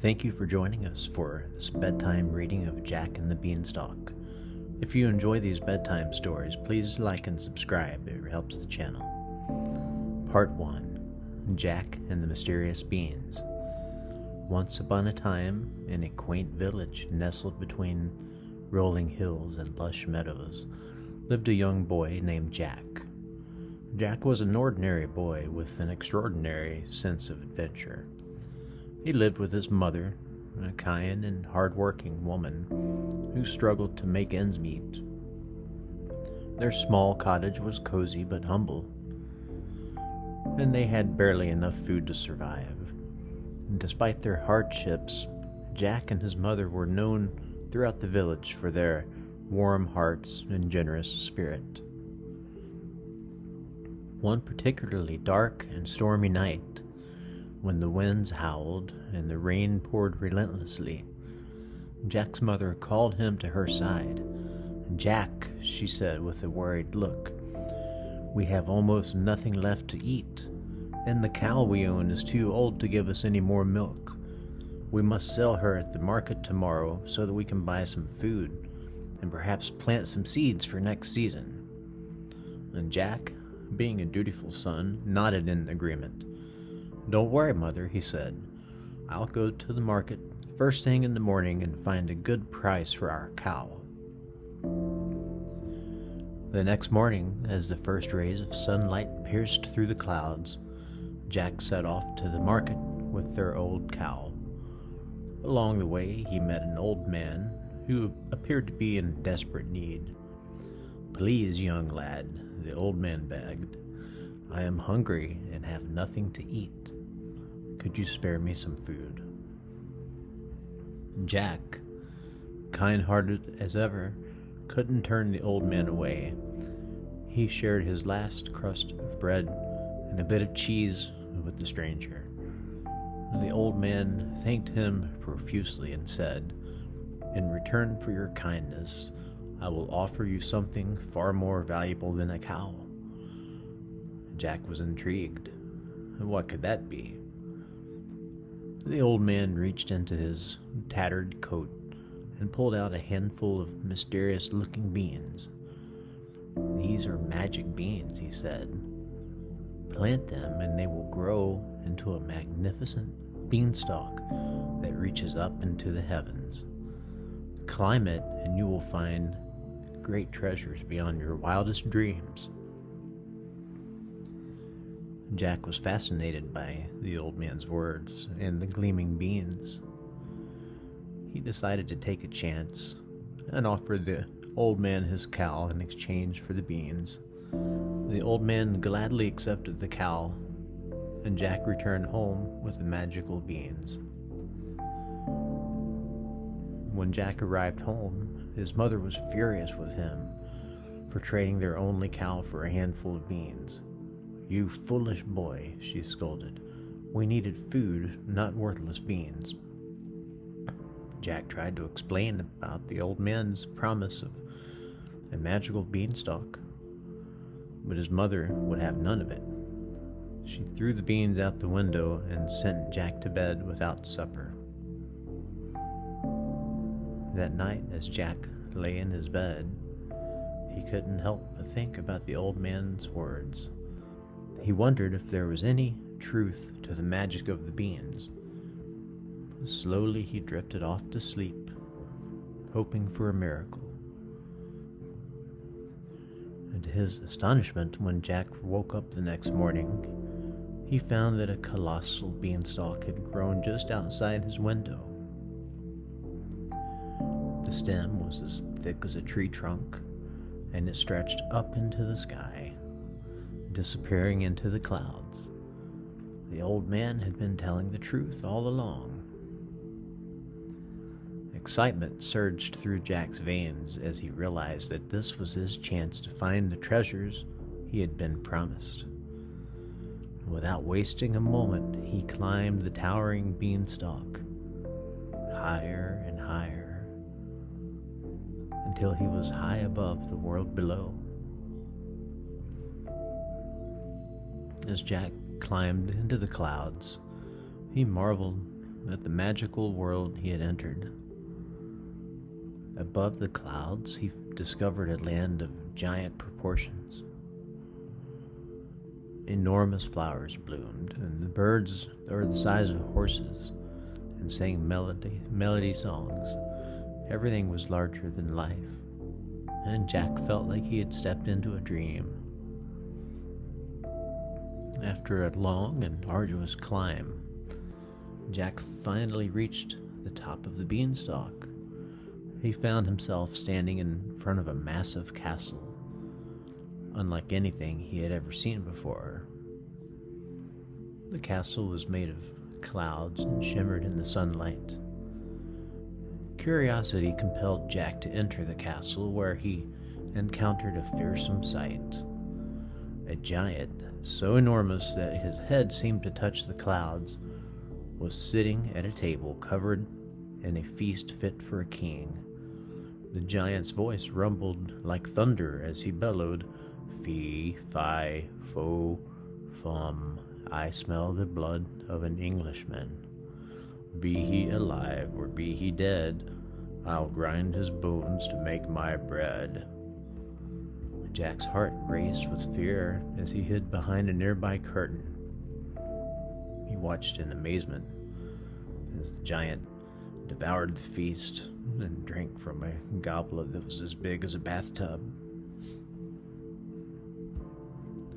Thank you for joining us for this bedtime reading of Jack and the Beanstalk. If you enjoy these bedtime stories, please like and subscribe. It helps the channel. Part 1. Jack and the Mysterious Beans. Once upon a time, in a quaint village nestled between rolling hills and lush meadows, lived a young boy named Jack. Jack was an ordinary boy with an extraordinary sense of adventure. He lived with his mother, a kind and hard-working woman who struggled to make ends meet. Their small cottage was cozy but humble, and they had barely enough food to survive. And despite their hardships, Jack and his mother were known throughout the village for their warm hearts and generous spirit. One particularly dark and stormy night, when the winds howled and the rain poured relentlessly, Jack's mother called him to her side. "Jack," she said with a worried look, "we have almost nothing left to eat, and the cow we own is too old to give us any more milk. We must sell her at the market tomorrow so that we can buy some food and perhaps plant some seeds for next season." And Jack, being a dutiful son, nodded in agreement. "Don't worry, Mother," he said. "I'll go to the market first thing in the morning and find a good price for our cow." The next morning, as the first rays of sunlight pierced through the clouds, Jack set off to the market with their old cow. Along the way, he met an old man who appeared to be in desperate need. "Please, young lad," the old man begged. "I am hungry and have nothing to eat. Could you spare me some food?" Jack, kind-hearted as ever, couldn't turn the old man away. He shared his last crust of bread and a bit of cheese with the stranger. The old man thanked him profusely and said, "In return for your kindness, I will offer you something far more valuable than a cow." Jack was intrigued. What could that be? The old man reached into his tattered coat and pulled out a handful of mysterious-looking beans. "These are magic beans," he said. "Plant them and they will grow into a magnificent beanstalk that reaches up into the heavens. Climb it and you will find great treasures beyond your wildest dreams." Jack was fascinated by the old man's words and the gleaming beans. He decided to take a chance and offered the old man his cow in exchange for the beans. The old man gladly accepted the cow, and Jack returned home with the magical beans. When Jack arrived home, his mother was furious with him for trading their only cow for a handful of beans. "You foolish boy," she scolded. "We needed food, not worthless beans." Jack tried to explain about the old man's promise of a magical beanstalk, but his mother would have none of it. She threw the beans out the window and sent Jack to bed without supper. That night, as Jack lay in his bed, he couldn't help but think about the old man's words. He wondered if there was any truth to the magic of the beans. Slowly he drifted off to sleep, hoping for a miracle. And to his astonishment, when Jack woke up the next morning, he found that a colossal beanstalk had grown just outside his window. The stem was as thick as a tree trunk, and it stretched up into the sky, disappearing into the clouds. The old man had been telling the truth all along. Excitement surged through Jack's veins as he realized that this was his chance to find the treasures he had been promised. Without wasting a moment, he climbed the towering beanstalk, higher and higher, until he was high above the world below. As Jack climbed into the clouds, he marveled at the magical world he had entered. Above the clouds, he discovered a land of giant proportions. Enormous flowers bloomed, and the birds were the size of horses and sang melody songs. Everything was larger than life, and Jack felt like he had stepped into a dream. After a long and arduous climb, Jack finally reached the top of the beanstalk. He found himself standing in front of a massive castle, unlike anything he had ever seen before. The castle was made of clouds and shimmered in the sunlight. Curiosity compelled Jack to enter the castle, where he encountered a fearsome sight. A giant, so enormous that his head seemed to touch the clouds, was sitting at a table covered in a feast fit for a king. The giant's voice rumbled like thunder as he bellowed, "Fee, fi, fo, fum, I smell the blood of an Englishman. Be he alive or be he dead, I'll grind his bones to make my bread." Jack's heart raced with fear as he hid behind a nearby curtain. He watched in amazement as the giant devoured the feast and drank from a goblet that was as big as a bathtub.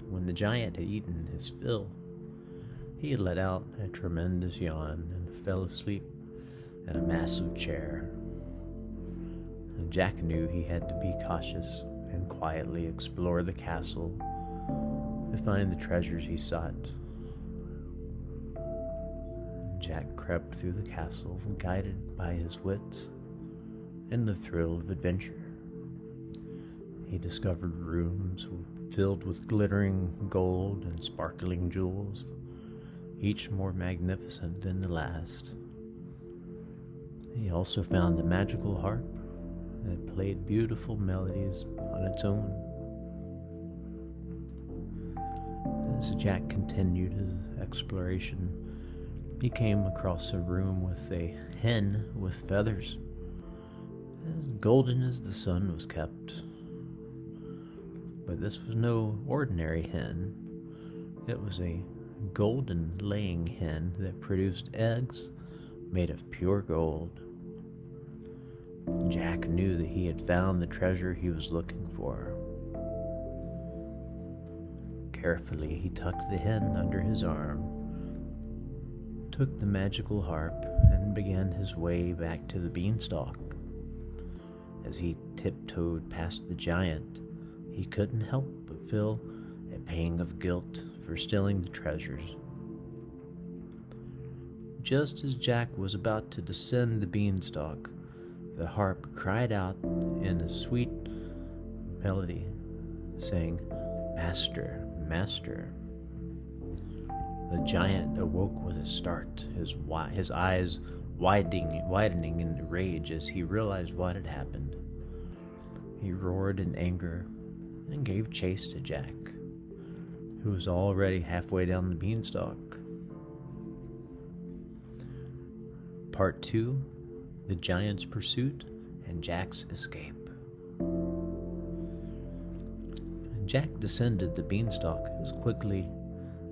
When the giant had eaten his fill, he let out a tremendous yawn and fell asleep in a massive chair. And Jack knew he had to be cautious and quietly explore the castle to find the treasures he sought. Jack crept through the castle, guided by his wits and the thrill of adventure. He discovered rooms filled with glittering gold and sparkling jewels, each more magnificent than the last. He also found a magical harp that played beautiful melodies on its own. As Jack continued his exploration, he came across a room with a hen with feathers, as golden as the sun was kept. But this was no ordinary hen. It was a golden laying hen that produced eggs made of pure gold. Jack knew that he had found the treasure he was looking for. Carefully, he tucked the hen under his arm, took the magical harp, and began his way back to the beanstalk. As he tiptoed past the giant, he couldn't help but feel a pang of guilt for stealing the treasures. Just as Jack was about to descend the beanstalk, the harp cried out in a sweet melody, saying, "Master, master." The giant awoke with a start, his eyes widening in rage as he realized what had happened. He roared in anger and gave chase to Jack, who was already halfway down the beanstalk. Part 2, The Giant's Pursuit and Jack's Escape. Jack descended the beanstalk as quickly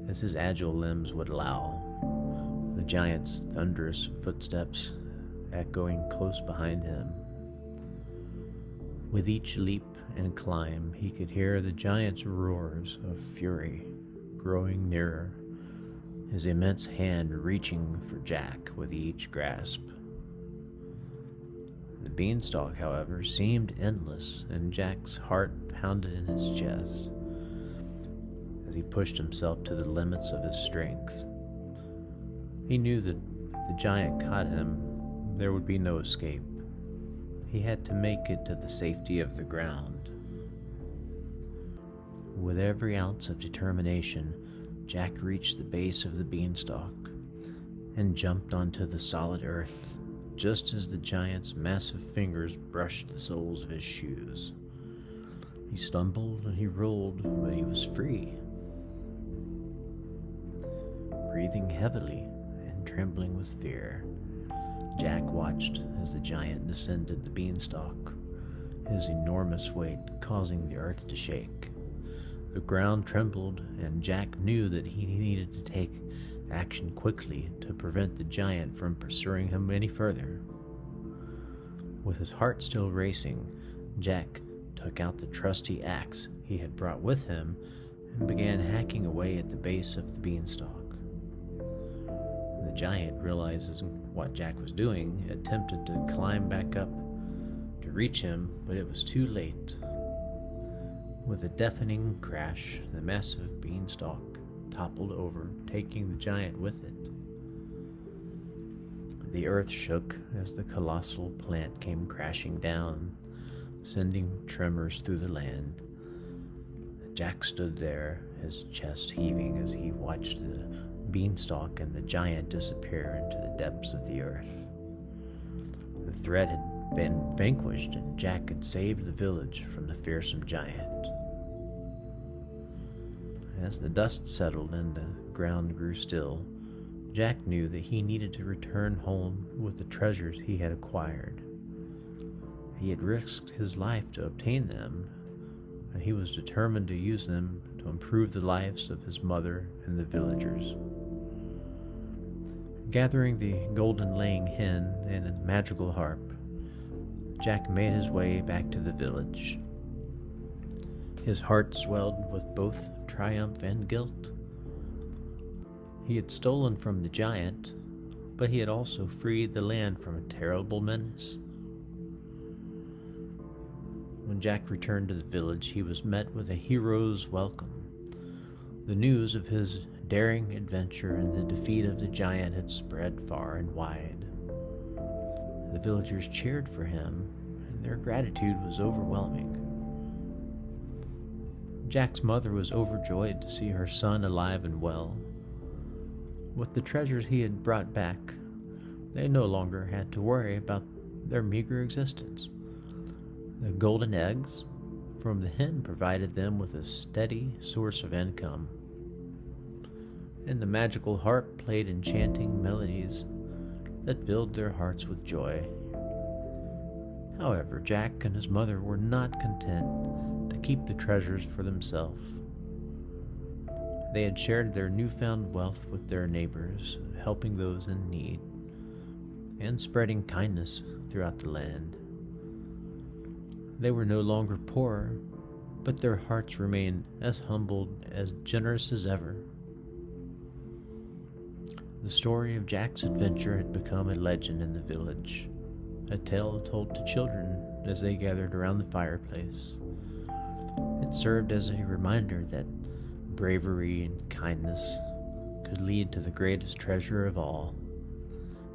as his agile limbs would allow, the giant's thunderous footsteps echoing close behind him. With each leap and climb, he could hear the giant's roars of fury growing nearer, his immense hand reaching for Jack with each grasp. The beanstalk, however, seemed endless, and Jack's heart pounded in his chest as he pushed himself to the limits of his strength. He knew that if the giant caught him, there would be no escape. He had to make it to the safety of the ground. With every ounce of determination, Jack reached the base of the beanstalk and jumped onto the solid earth, just as the giant's massive fingers brushed the soles of his shoes. He stumbled and he rolled, but he was free. Breathing heavily and and trembling with fear. Jack watched as the giant descended the beanstalk, his enormous weight causing the earth to shake. The ground trembled, and Jack knew that he needed to take action quickly to prevent the giant from pursuing him any further. With his heart still racing, Jack took out the trusty axe he had brought with him and began hacking away at the base of the beanstalk. The giant, realizing what Jack was doing, attempted to climb back up to reach him, but it was too late. With a deafening crash, the massive beanstalk toppled over, taking the giant with it. The earth shook as the colossal plant came crashing down, sending tremors through the land. Jack stood there, his chest heaving as he watched the beanstalk and the giant disappear into the depths of the earth. The threat had been vanquished, and Jack had saved the village from the fearsome giant. As the dust settled and the ground grew still, Jack knew that he needed to return home with the treasures he had acquired. He had risked his life to obtain them, and he was determined to use them to improve the lives of his mother and the villagers. Gathering the golden laying hen and a magical harp, Jack made his way back to the village. His heart swelled with both triumph and guilt. He had stolen from the giant, but he had also freed the land from a terrible menace. When Jack returned to the village, he was met with a hero's welcome. The news of his daring adventure and the defeat of the giant had spread far and wide. The villagers cheered for him, and their gratitude was overwhelming. Jack's mother was overjoyed to see her son alive and well. With the treasures he had brought back, they no longer had to worry about their meager existence. The golden eggs from the hen provided them with a steady source of income, and the magical harp played enchanting melodies that filled their hearts with joy. However, Jack and his mother were not content to keep the treasures for themselves. They had shared their newfound wealth with their neighbors, helping those in need, and spreading kindness throughout the land. They were no longer poor, but their hearts remained as humbled, as generous as ever. The story of Jack's adventure had become a legend in the village, a tale told to children as they gathered around the fireplace. It served as a reminder that bravery and kindness could lead to the greatest treasure of all.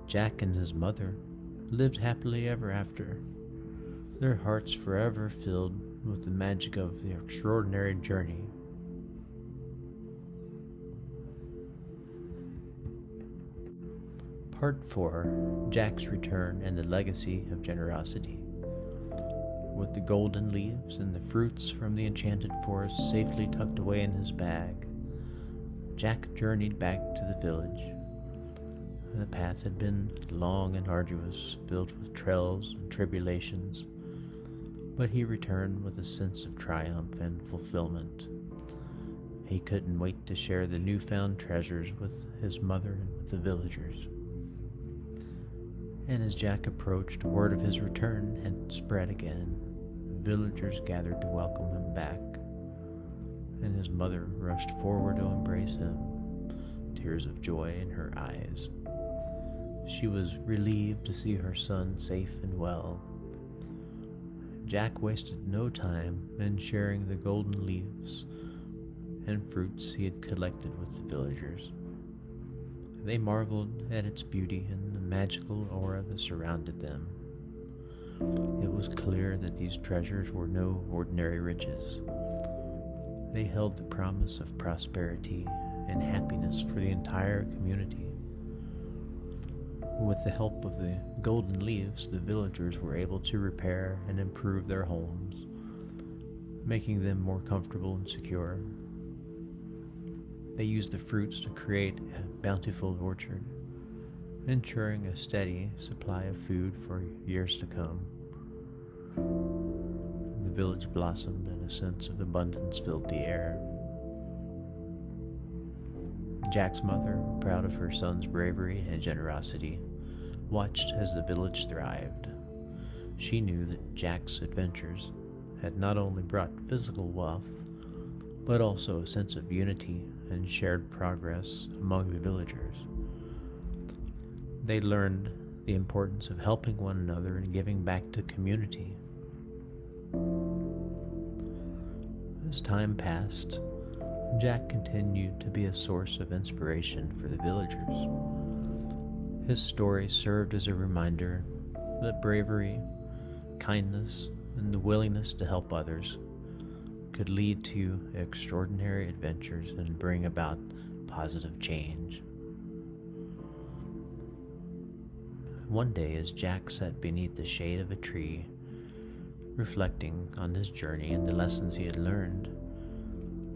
Jack and his mother lived happily ever after, their hearts forever filled with the magic of the extraordinary journey. Part 4. Jack's Return and the Legacy of Generosity. With the golden leaves and the fruits from the enchanted forest safely tucked away in his bag, Jack journeyed back to the village. The path had been long and arduous, filled with trials and tribulations, but he returned with a sense of triumph and fulfillment. He couldn't wait to share the newfound treasures with his mother and with the villagers. And as Jack approached, word of his return had spread again. Villagers gathered to welcome him back, and his mother rushed forward to embrace him, tears of joy in her eyes. She was relieved to see her son safe and well. Jack wasted no time in sharing the golden leaves and fruits he had collected with the villagers. They marveled at its beauty and the magical aura that surrounded them. It was clear that these treasures were no ordinary riches. They held the promise of prosperity and happiness for the entire community. With the help of the golden leaves, the villagers were able to repair and improve their homes, making them more comfortable and secure. They used the fruits to create a bountiful orchard, ensuring a steady supply of food for years to come. The village blossomed and a sense of abundance filled the air. Jack's mother, proud of her son's bravery and generosity, watched as the village thrived. She knew that Jack's adventures had not only brought physical wealth, but also a sense of unity and shared progress among the villagers. They learned the importance of helping one another and giving back to community. As time passed, Jack continued to be a source of inspiration for the villagers. His story served as a reminder that bravery, kindness, and the willingness to help others could lead to extraordinary adventures and bring about positive change. One day, as Jack sat beneath the shade of a tree, reflecting on his journey and the lessons he had learned,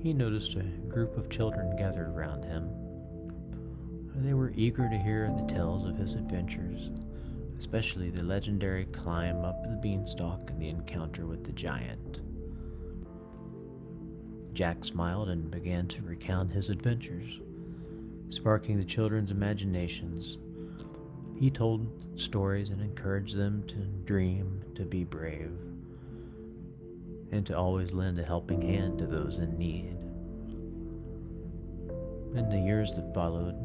he noticed a group of children gathered around him. They were eager to hear the tales of his adventures, especially the legendary climb up the Beanstalk and the encounter with the giant. Jack smiled and began to recount his adventures, sparking the children's imaginations. He told stories and encouraged them to dream, to be brave, and to always lend a helping hand to those in need. In the years that followed,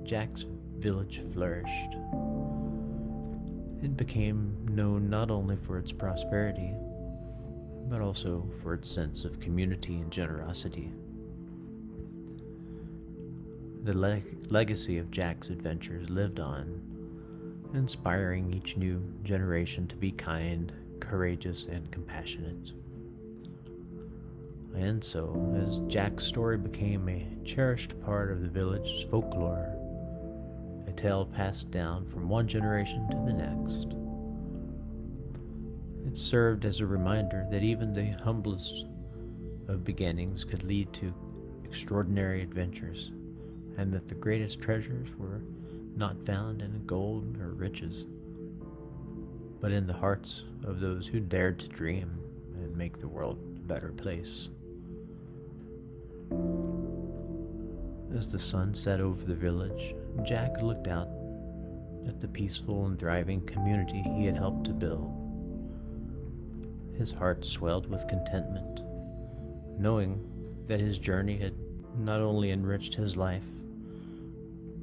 Jack's village flourished. It became known not only for its prosperity, but also for its sense of community and generosity. The legacy of Jack's adventures lived on, inspiring each new generation to be kind, courageous, and compassionate. And so, as Jack's story became a cherished part of the village's folklore, a tale passed down from one generation to the next. It served as a reminder that even the humblest of beginnings could lead to extraordinary adventures, and that the greatest treasures were not found in gold or riches, but in the hearts of those who dared to dream and make the world a better place. As the sun set over the village, Jack looked out at the peaceful and thriving community he had helped to build. His heart swelled with contentment, knowing that his journey had not only enriched his life,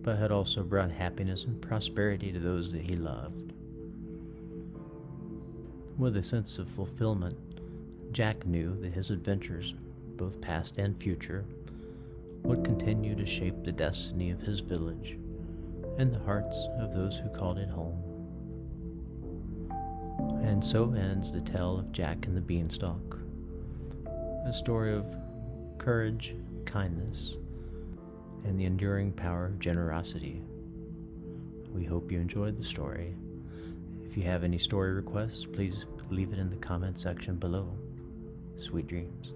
but had also brought happiness and prosperity to those that he loved. With a sense of fulfillment, Jack knew that his adventures, both past and future, would continue to shape the destiny of his village and the hearts of those who called it home. And so ends the tale of Jack and the Beanstalk, a story of courage, kindness, and the enduring power of generosity. We hope you enjoyed the story. If you have any story requests, please leave it in the comment section below. Sweet dreams.